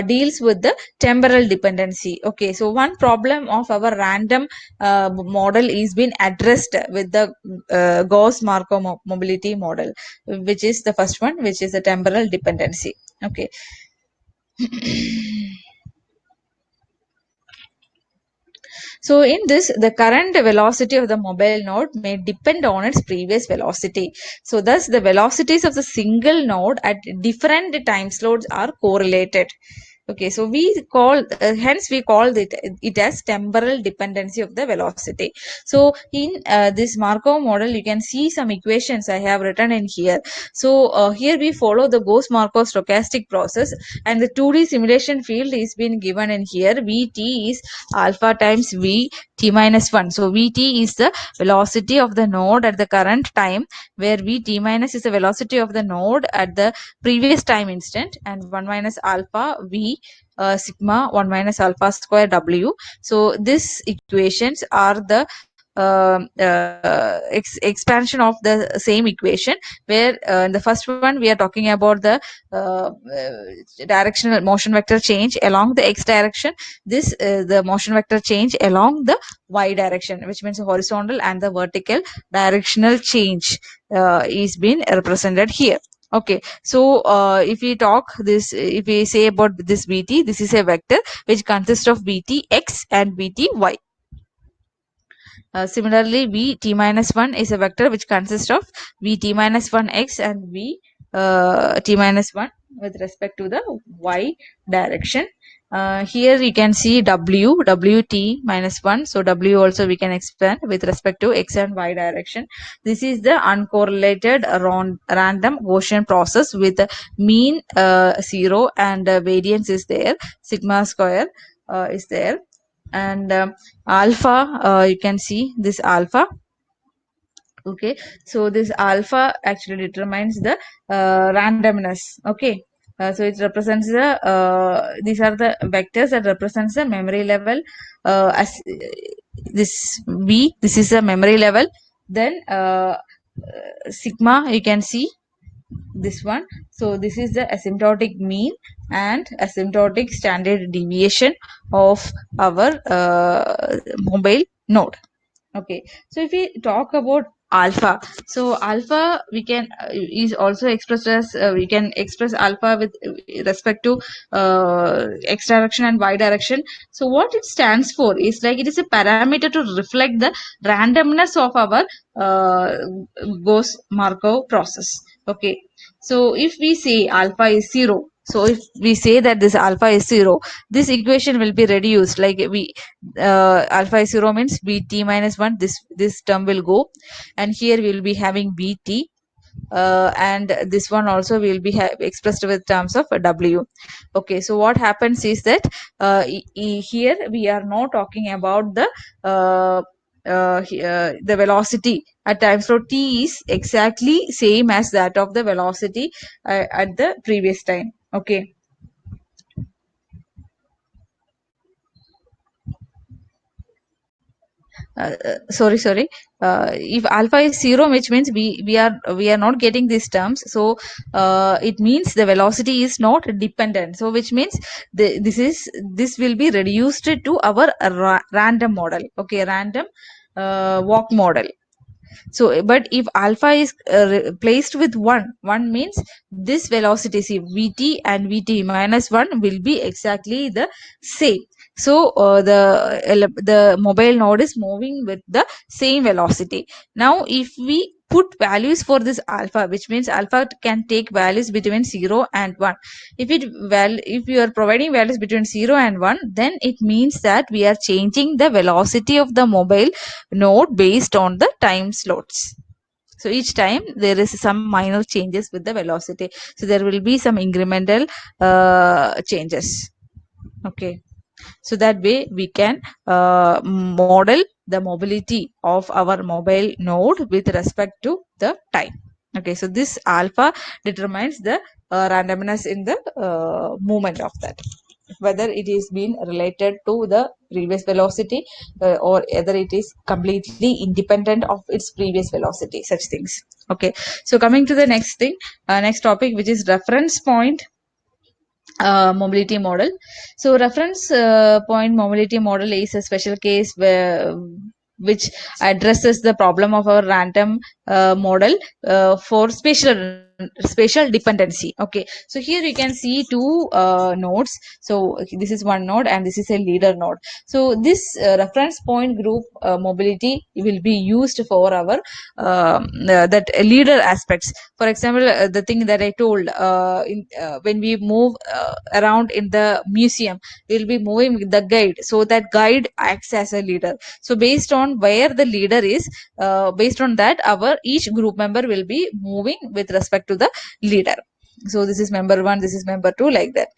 deals with the temporal dependency. Okay, so one problem of our random model is been addressed with the Gauss Markov mobility model, which is the first one, which is the temporal dependency. Okay. So in this, the current velocity of the mobile node may depend on its previous velocity. So thus the velocities of the single node at different time slots are correlated. Okay, so hence we call it as temporal dependency of the velocity. So in this Markov model, you can see some equations I have written in here. So here we follow the Gauss-Markov stochastic process, and the 2D simulation field is been given in here. Vt is alpha times v t minus 1. So Vt is the velocity of the node at the current time, where Vt minus is the velocity of the node at the previous time instant, and 1 minus alpha v sigma 1 minus alpha square w. So these equations are the expansion of the same equation, where in the first one we are talking about the directional motion vector change along the x direction. This the motion vector change along the y direction, which means horizontal and the vertical directional change is being represented here. Okay, so if we say about this Vt, this is a vector which consists of Vt x and Vt y. Similarly, Vt minus 1 is a vector which consists of Vt minus 1 x and Vt minus 1 with respect to the y direction. Here you can see wt minus 1. So w also we can expand with respect to x and y direction. This is the uncorrelated random Gaussian process with mean 0 and variance is there, sigma square is there, and alpha, you can see this alpha. Okay, so this alpha actually determines the randomness. Okay, so it represents the these are the vectors that represents the memory level. As this v, this is a memory level. Then sigma, you can see this one. So this is the asymptotic mean and asymptotic standard deviation of our mobile node. Okay, so if we talk about alpha, so alpha we can is also expressed as we can express alpha with respect to x direction and y direction. So what it stands for is like it is a parameter to reflect the randomness of our Gauss-Markov process. Okay, so if we say alpha is 0, so if we say that this alpha is 0, this equation will be reduced. Like we alpha is 0 means bt minus 1, this term will go, and here we will be having bt, and this one also will be expressed with terms of w. Okay, so what happens is that here we are not talking about the velocity at time. So t is exactly same as that of the velocity at the previous time. Okay, sorry, if alpha is 0, which means we are not getting these terms. So it means the velocity is not dependent, so which means this will be reduced to our random model. Okay, random walk model. So but if alpha is placed with 1 means this velocity, see vt and vt minus 1 will be exactly the same. So the mobile node is moving with the same velocity. Now if we put values for this alpha, which means alpha can take values between 0 and 1. If you are providing values between 0 and 1, then it means that we are changing the velocity of the mobile node based on the time slots. So each time there is some minor changes with the velocity. So there will be some incremental changes. Okay, so that way we can model the mobility of our mobile node with respect to the time. Okay, so this alpha determines the randomness in the movement of that, whether it is been related to the previous velocity or whether it is completely independent of its previous velocity, such things. Okay, so coming to the next thing, next topic, which is reference point mobility model. So reference point mobility model is a special case which addresses the problem of our random model for spatial dependency. Okay, so here you can see two nodes. So this is one node and this is a leader node. So this reference point group mobility will be used for our that leader aspects. For example, the thing that I told, when we move around in the museum, we'll be moving with the guide, so that guide acts as a leader. So based on where the leader is, based on that our each group member will be moving with respect to the leader. So this is member 1, this is member 2, like that.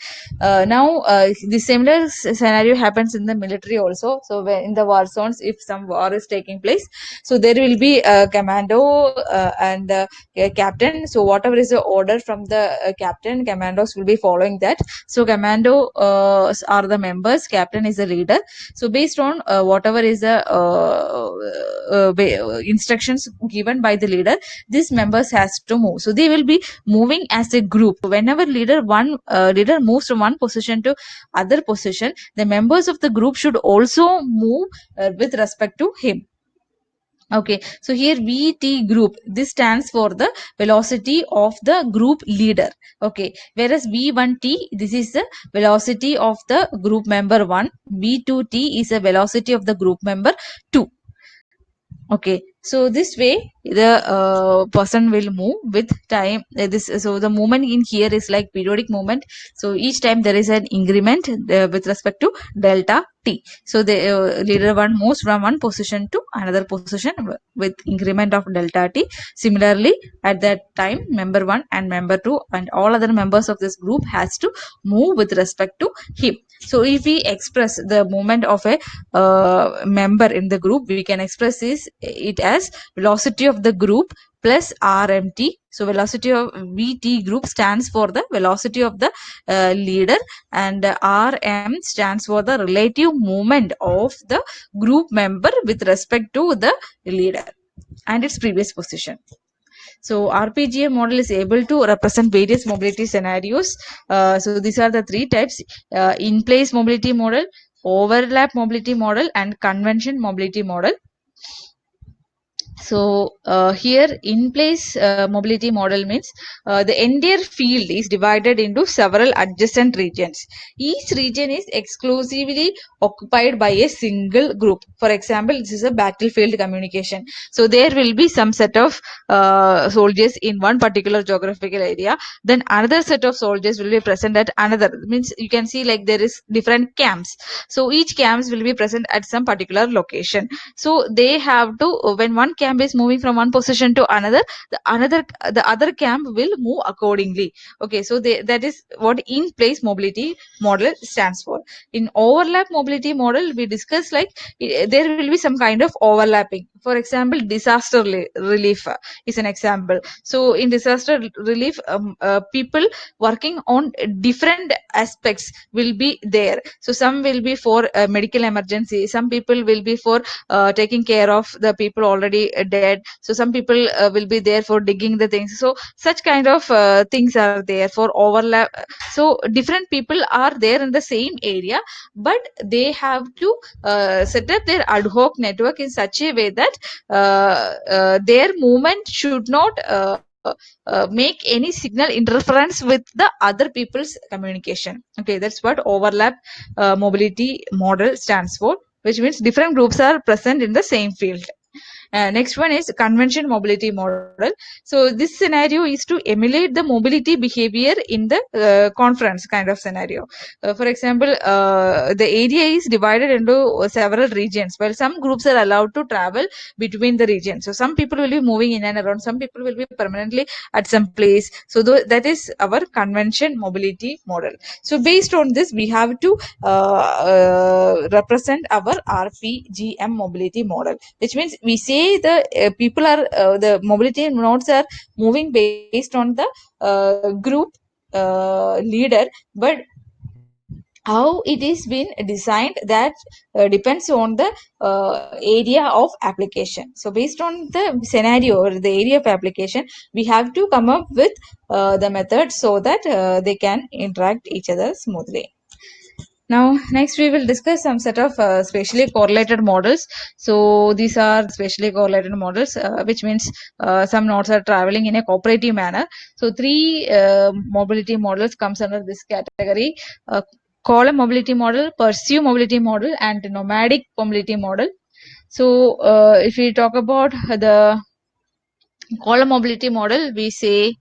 Now the similar scenario happens in the military also. So when in the war zones, if some war is taking place, so there will be a commando and a captain. So whatever is the order from the captain, commandos will be following that. So commando are the members, captain is the leader. So based on whatever is the instructions given by the leader, these members has to move. So they will be moving as a group. Whenever leader moves from one position to other position, the members of the group should also move with respect to him. Okay, so here VT group, this stands for the velocity of the group leader. Okay, whereas V1T, this is the velocity of the group member 1. V2T is the velocity of the group member 2. Okay, so this way the person will move with time. So the movement in here is like periodic movement. So each time there is an increment with respect to delta t. So the leader one moves from one position to another position with increment of delta t. Similarly, at that time, member one and member two and all other members of this group has to move with respect to him. So if we express the movement of a member in the group, we can express it as velocity of the group plus rmt. So velocity of vt group stands for the velocity of the leader, and rm stands for the relative movement of the group member with respect to the leader and its previous position. So RPGA model is able to represent various mobility scenarios. So these are the three types: in-place mobility model, overlap mobility model, and convention mobility model. So here in place mobility model means the entire field is divided into several adjacent regions. Each region is exclusively occupied by a single group. For example, this is a battlefield communication. So there will be some set of soldiers in one particular geographical area, then another set of soldiers will be present at another. Means you can see like there is different camps. So each camps will be present at some particular location. So they have to, when one camp is moving from one position to another, the other camp will move accordingly. Okay, so that is what in place mobility model stands for. In overlap mobility model, we discuss like there will be some kind of overlapping. For example, disaster relief is an example. So in disaster relief, people working on different aspects will be there. So some will be for medical emergency, some people will be for taking care of the people already dead. So some people will be there for digging the things. So such kind of things are there for overlap. So different people are there in the same area, but they have to set up their ad hoc network in such a way that their movement should not make any signal interference with the other people's communication. Okay, that's what overlap mobility model stands for, which means different groups are present in the same field. Next one is convention mobility model. So this scenario is to emulate the mobility behavior in the conference kind of scenario. For example, the area is divided into several regions, while some groups are allowed to travel between the regions. So some people will be moving in and around, some people will be permanently at some place. So that is our convention mobility model. So based on this, we have to represent our RPGM mobility model, which means we say the people are the mobility nodes are moving based on the group leader, but how it is been designed, that depends on the area of application. So based on the scenario or the area of application, we have to come up with the method so that they can interact each other smoothly. Now, next we will discuss some set of spatially correlated models. So these are spatially correlated models, which means some nodes are traveling in a cooperative manner. So three mobility models comes under this category: column mobility model, pursuit mobility model, and nomadic mobility model. So if we talk about the column mobility model, we say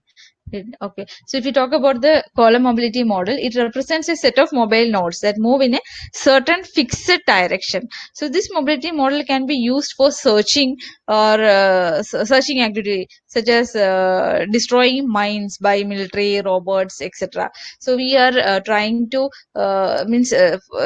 okay. So if you talk about the column mobility model, it represents a set of mobile nodes that move in a certain fixed direction. So this mobility model can be used for searching or searching activity, such as destroying mines by military robots, etc. So we are trying to means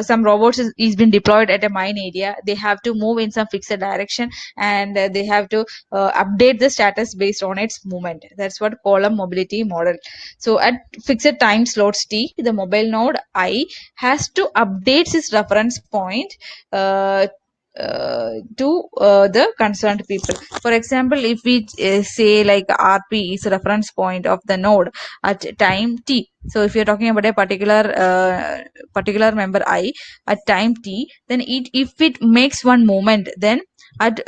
some robots is been deployed at a mine area. They have to move in some fixed direction, and they have to update the status based on its movement. That's what column mobility model. So at fixed time slots t, the mobile node I has to update its reference point to the concerned people. For example, if we say like RP is a reference point of the node at time t. So if you're talking about a particular member I at time t, then if it makes one movement, then at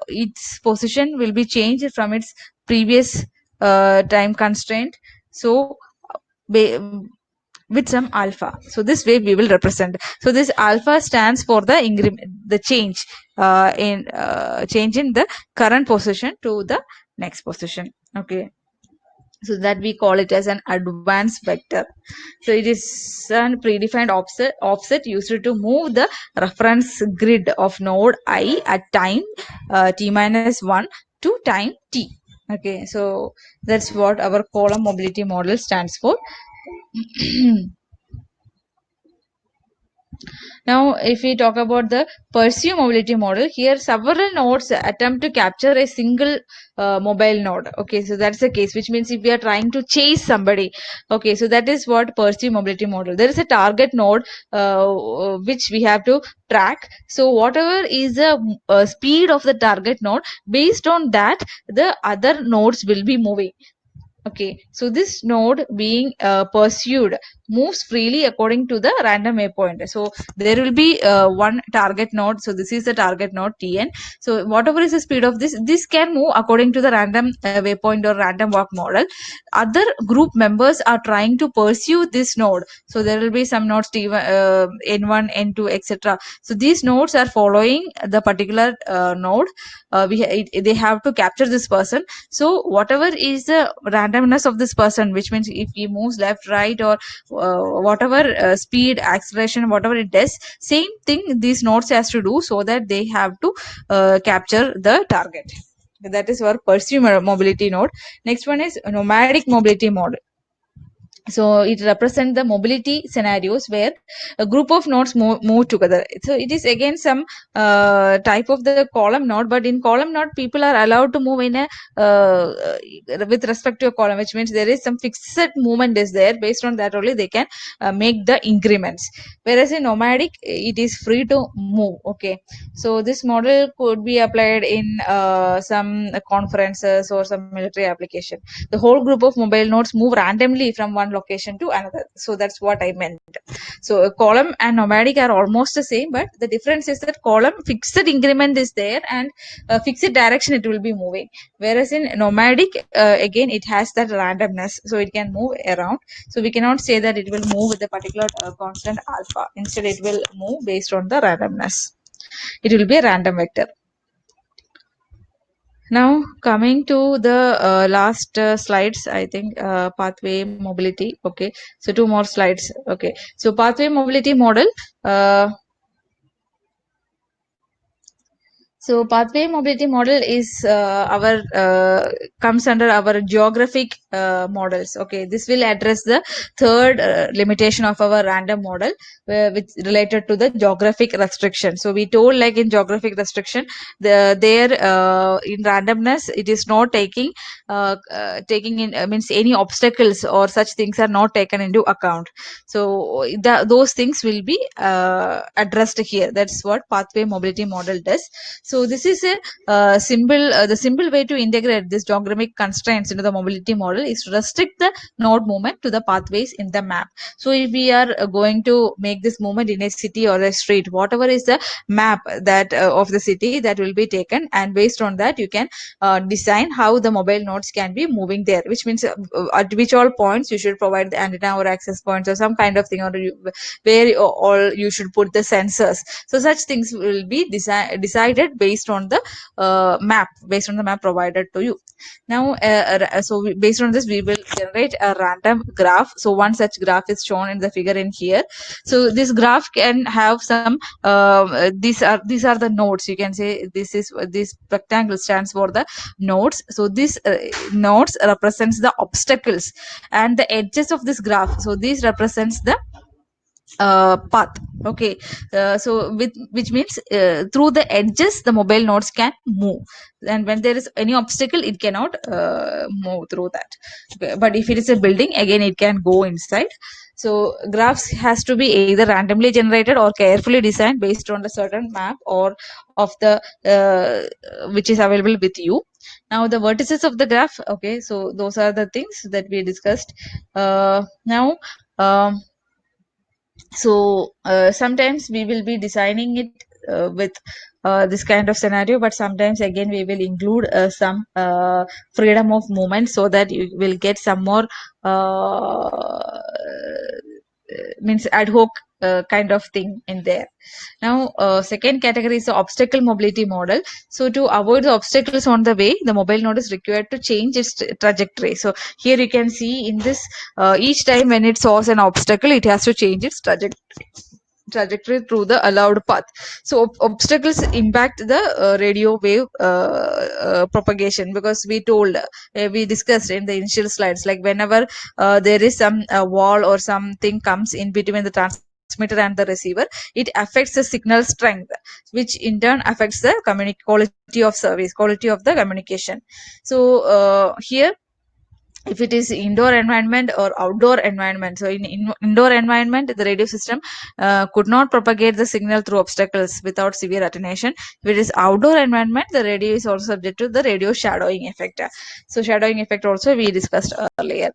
its position will be changed from its previous time constraint. So with some alpha. So this way we will represent. So this alpha stands for the the change in the current position to the next position. Okay, so that we call it as an advanced vector. So it is a predefined offset used to move the reference grid of node I at time t minus 1 to time t. Okay, so that's what our column mobility model stands for. Now, if we talk about the pursue mobility model, here several nodes attempt to capture a single mobile node. Okay, so that's the case, which means if we are trying to chase somebody, okay, so that is what pursue mobility model. There is a target node which we have to track. So whatever is the speed of the target node, based on that, the other nodes will be moving. Okay, so this node being pursued moves freely according to the random waypoint. So there will be one target node. So this is the target node Tn. So whatever is the speed of this can move according to the random waypoint or random walk model. Other group members are trying to pursue this node. So there will be some nodes T1, N1, N2, etc. So these nodes are following the particular node. They have to capture this person. So whatever is the randomness of this person, which means if he moves left, right, or whatever speed, acceleration, whatever it does, same thing these nodes has to do, so that they have to capture the target. That is our pursue mobility node. Next one is nomadic mobility model. So it represents the mobility scenarios where a group of nodes move together. So it is again some type of the column node, but in column node people are allowed to move in a with respect to a column, which means there is some fixed movement is there. Based on that only they can make the increments. Whereas in nomadic it is free to move. Okay, so this model could be applied in some conferences or some military application. The whole group of mobile nodes move randomly from one location to another. So that's what I meant. So a column and nomadic are almost the same, but the difference is that column fixed increment is there and fixed direction it will be moving. Whereas in nomadic, again it has that randomness, so it can move around. So we cannot say that it will move with a particular constant alpha. Instead, it will move based on the randomness. It will be a random vector. Now coming to the last slides, I think pathway mobility. Okay, so 2 more slides. Okay, so pathway mobility model. So pathway mobility model is our comes under our geographic models. Okay, this will address the third limitation of our random model, which related to the geographic restriction. So we told like in geographic restriction, there in randomness it is not taking in means any obstacles or such things are not taken into account. So those things will be addressed here. That's what pathway mobility model does. So this is a the simple way to integrate this geographic constraints into the mobility model is to restrict the node movement to the pathways in the map. So if we are going to make this movement in a city or a street, whatever is the map that of the city, that will be taken, and based on that you can design how the mobile nodes can be moving there, which means at which all points you should provide the antenna or access points or some kind of thing, or where all you should put the sensors. So such things will be decided based on the map provided to you. Now based on this we will generate a random graph. So one such graph is shown in the figure in here. So this graph can have some these are the nodes. You can say this rectangle stands for the nodes. So this nodes represents the obstacles, and the edges of this graph, so this represents the path. Okay, so which means through the edges the mobile nodes can move, and when there is any obstacle it cannot move through that. Okay, but if it is a building, again it can go inside. So graphs has to be either randomly generated or carefully designed based on the certain map or of the which is available with you. Now the vertices of the graph. Okay, so those are the things that we discussed. Now so sometimes we will be designing it with this kind of scenario, but sometimes again we will include some freedom of movement, so that you will get some more means ad hoc kind of thing in there. Now, second category is the obstacle mobility model. So to avoid the obstacles on the way, the mobile node is required to change its trajectory. So here you can see in this, each time when it solves an obstacle, it has to change its trajectory through the allowed path. So obstacles impact the radio wave propagation, because we discussed in the initial slides, like whenever there is some wall or something comes in between the transmitter and the receiver, it affects the signal strength, which in turn affects the quality of service, quality of the communication. So here, if it is indoor environment or outdoor environment, so in indoor environment, the radio system could not propagate the signal through obstacles without severe attenuation. If it is outdoor environment, the radio is also subject to the radio shadowing effect. So shadowing effect also we discussed earlier.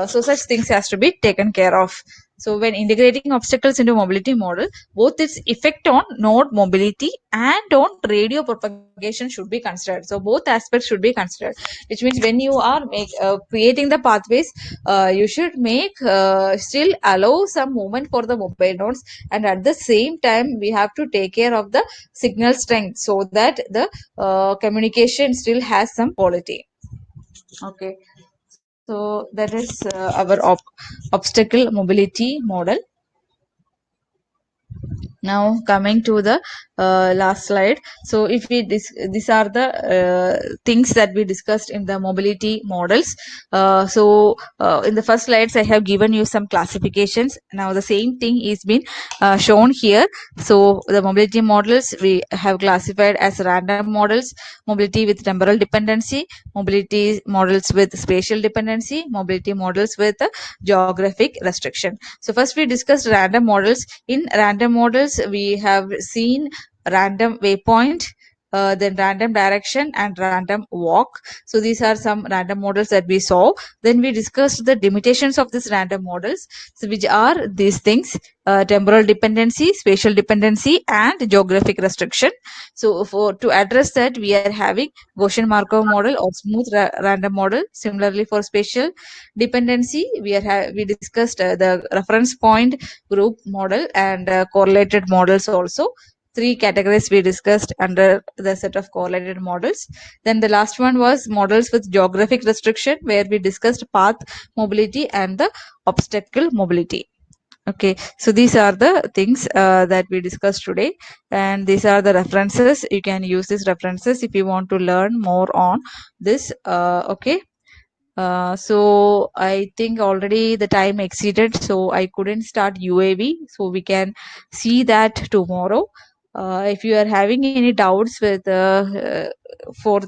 So such things has to be taken care of. So when integrating obstacles into mobility model, both its effect on node mobility and on radio propagation should be considered. So both aspects should be considered, which means when you are creating the pathways, you should make still allow some movement for the mobile nodes, and at the same time we have to take care of the signal strength so that the communication still has some quality. Okay, so that is our obstacle mobility model. Now coming to the last slide. So if we these are the things that we discussed in the mobility models. In the first slides I have given you some classifications. Now the same thing is been shown here. So the mobility models we have classified as random models, mobility with temporal dependency, mobility models with spatial dependency, mobility models with geographic restriction. So first we discussed random models. In random models, we have seen random waypoint, then random direction and random walk. So these are some random models that we saw. Then we discussed the limitations of these random models, so which are these things: temporal dependency, spatial dependency, and geographic restriction. So to address that, we are having Gaussian Markov model or smooth random model. Similarly, for spatial dependency, we discussed the reference point group model and correlated models also. Three categories we discussed under the set of correlated models. Then the last one was models with geographic restriction, where we discussed path mobility and the obstacle mobility. Okay, so these are the things that we discussed today, and these are the references. You can use these references if you want to learn more on this. Okay. So I think already the time exceeded, so I couldn't start UAV. So we can see that tomorrow. If you are having any doubts with for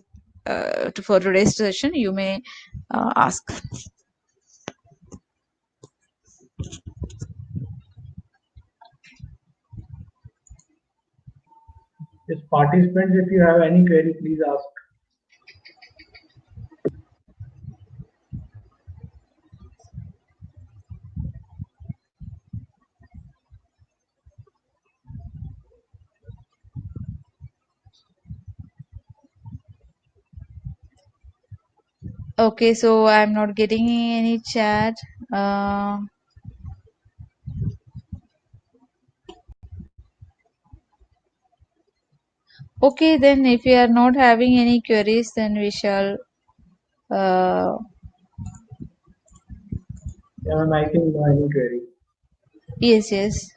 for today's session, you may ask. Yes, participants, if you have any query, please ask. Okay, so I'm not getting any chat. Okay, then if you are not having any queries, then we shall. Yeah, ma'am, I think no any query. Yes, yes.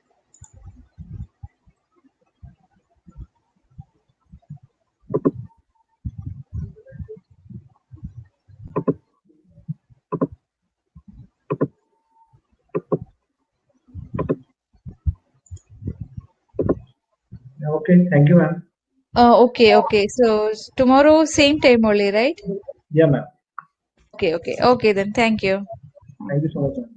Okay, thank you, ma'am. Okay. So tomorrow, same time only, right? Yeah, ma'am. Okay. Then thank you. Thank you so much, ma'am.